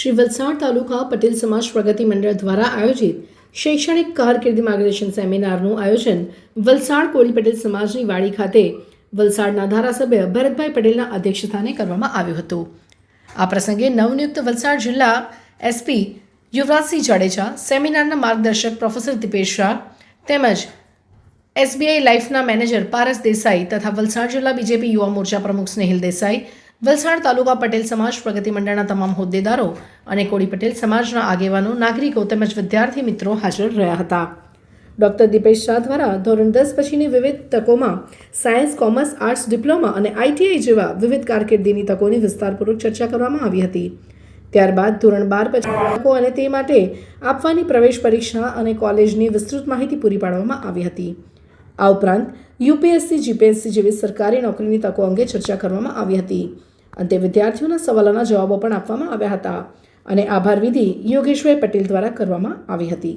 શ્રી વલસાડ તાલુકા પટેલ સમાજ પ્રગતિ મંડળ દ્વારા આયોજિત શૈક્ષણિક કારકિર્દી માર્ગદર્શન સેમિનારનું આયોજન વલસાડ કોળી પટેલ સમાજની વાડી ખાતે વલસાડના ધારાસભ્ય ભરતભાઈ પટેલના અધ્યક્ષસ્થાને કરવામાં આવ્યું હતું। આ પ્રસંગે નવનિયુક્ત વલસાડ જિલ્લા એસપી યુવરાજસિંહ જાડેજા, સેમિનારના માર્ગદર્શક પ્રોફેસર દીપેશ શાહ તેમજ એસબીઆઈ લાઈફના મેનેજર પારસ દેસાઈ તથા વલસાડ જિલ્લા બીજેપી યુવા મોરચા પ્રમુખ સ્નેહિલ દેસાઈ, વલસાડ તાલુકા પટેલ સમાજ પ્રગતિ મંડળના તમામ હોદ્દેદારો અને કોળી પટેલ સમાજના આગેવાનો, નાગરિકો તેમજ વિદ્યાર્થી મિત્રો હાજર રહ્યા હતા। ડોક્ટર દીપેશ શાહ દ્વારા ધોરણ 10 પછીની વિવિધ તકોમાં સાયન્સ, કોમર્સ, આર્ટ્સ, ડિપ્લોમા અને આઈટીઆઈ જેવા વિવિધ કારકિર્દીની તકોની વિસ્તારપૂર્વક ચર્ચા કરવામાં આવી હતી। ત્યારબાદ ધોરણ 12 પછી તકો અને તે માટે આપવાની પ્રવેશ પરીક્ષા અને કોલેજની વિસ્તૃત માહિતી પૂરી પાડવામાં આવી હતી। આ ઉપરાંત યુપીએસસી, જીપીએસસી જેવી સરકારી નોકરીની તકો અંગે ચર્ચા કરવામાં આવી હતી। અંતે વિદ્યાર્થીઓના સવાલોના જવાબો પણ આપવામાં આવ્યા હતા અને આભાર વિધિ યોગેશભાઈ પટેલ દ્વારા કરવામાં આવી હતી।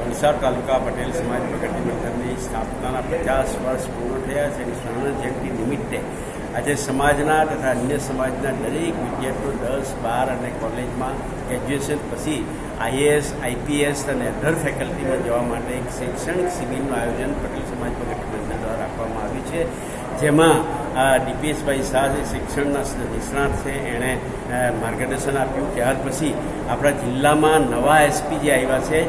વલસાડ તાલુકા પટેલ સમાજ પ્રગતિ મંડળની સ્થાપનાના 50 વર્ષ પૂર્ણ થયા છે અને સ્વર્ણ જયંતિ નિમિત્તે આજે સમાજના તથા અન્ય સમાજના દરેક વિદ્યાર્થીઓ 10, 12 અને કોલેજમાં ગ્રેજ્યુએશન પછી આઈએએસ, આઈપીએસ અને અધર ફેકલ્ટીમાં જવા માટે એક શૈક્ષણિક શિબિરનું આયોજન પટેલ સમાજ પ્રગતિ મંડળ દ્વારા રાખવામાં આવ્યું છે, જેમાં દીપેશભાઈ શાહ જે શિક્ષણના નિષ્ણાત છે એણે માર્ગદર્શન આપ્યું। ત્યાર પછી આપણા જિલ્લામાં નવા એસપી જે આવ્યા છે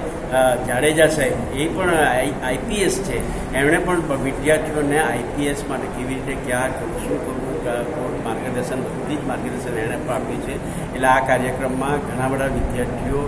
જાડેજા સાહેબ, એ પણ આઈપીએસ છે, એમણે પણ વિદ્યાર્થીઓને આઈપીએસ માટે કેવી રીતે ક્યાં શું કરવું માર્ગદર્શન, બધી જ માર્ગદર્શન એણે પણ આપ્યું છે। એટલે આ કાર્યક્રમમાં ઘણા બધા વિદ્યાર્થીઓ,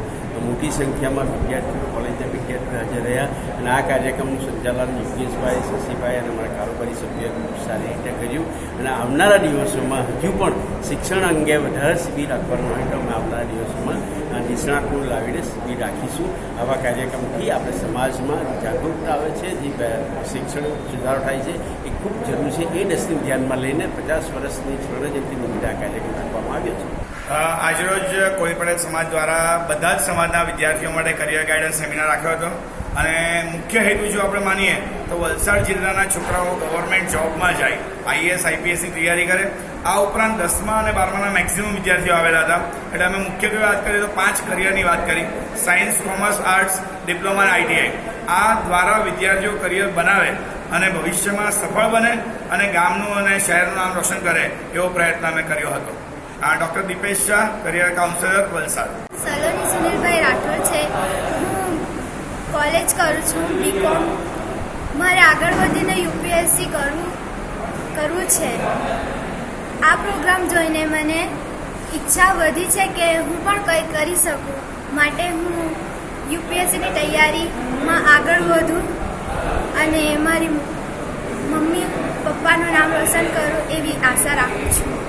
મોટી સંખ્યામાં વિદ્યાર્થીઓ, કોલેજના વિદ્યાર્થીઓ હાજર રહ્યા અને આ કાર્યક્રમનું સંચાલન યોગેશભાઈ, શશીભાઈ અને અમારા કારોબારી સભ્યોએ ખૂબ સારી રીતે કર્યું અને આવનારા દિવસોમાં હજુ પણ શિક્ષણ અંગે વધારે શિબિર રાખવાનું હોય તો અમે આવનારા દિવસોમાં નિષ્ણાતો લાવીને શિબિર રાખીશું। આવા કાર્યક્રમથી આપણે સમાજમાં જાગૃતતા આવે છે, જે શિક્ષણ સુધારો થાય છે એ ખૂબ જરૂરી છે। એ દૃષ્ટિને ધ્યાનમાં લઈને 50 વર્ષની સ્વર્ણ જયંતિ નિમિત્તે આ કાર્યક્રમ રાખવામાં આવ્યો છે। આજરોજ કોળી પટેલ સમાજ દ્વારા બધા જ સમાજના વિદ્યાર્થીઓ માટે કરિયર ગાઈડન્સ સેમિનાર રાખ્યો હતો અને મુખ્ય હેતુ જો આપણે માનીએ તો વલસાડ જિલ્લાના છોકરાઓ ગવર્મેન્ટ જોબમાં જાય, આઈએએસ, આઈપીએસની તૈયારી કરે। આ ઉપરાંત 10મા અને 12માના મેક્સિમમ વિદ્યાર્થીઓ આવેલા હતા, એટલે અમે મુખ્યત્વે વાત કરીએ તો 5 કરિયરની વાત કરી: સાયન્સ, કોમર્સ, આર્ટ્સ, ડિપ્લોમા અને આઈટીઆઈ। આ દ્વારા વિદ્યાર્થીઓ કરિયર બનાવે અને ભવિષ્યમાં સફળ બને અને ગામનું અને શહેરનું નામ રોશન કરે એવો પ્રયત્ન અમે કર્યો હતો। Doctor Dipesh Shah, career counsellor, Valsad. Saloni Sunilbhai Rathod છે। હું કોલેજ કરું છું, બીકોમ। મારે આગળ વધીને યુપીએસસી કરવું છે। આ પ્રોગ્રામ જોઈને મને ઈચ્છા વધી છે કે હું પણ કંઈ કરી શકું, માટે હું યુપીએસસીની તૈયારીમાં આગળ વધું અને મારી મમ્મી પપ્પાનું નામ રોશન કરું એવી આશા રાખું છું।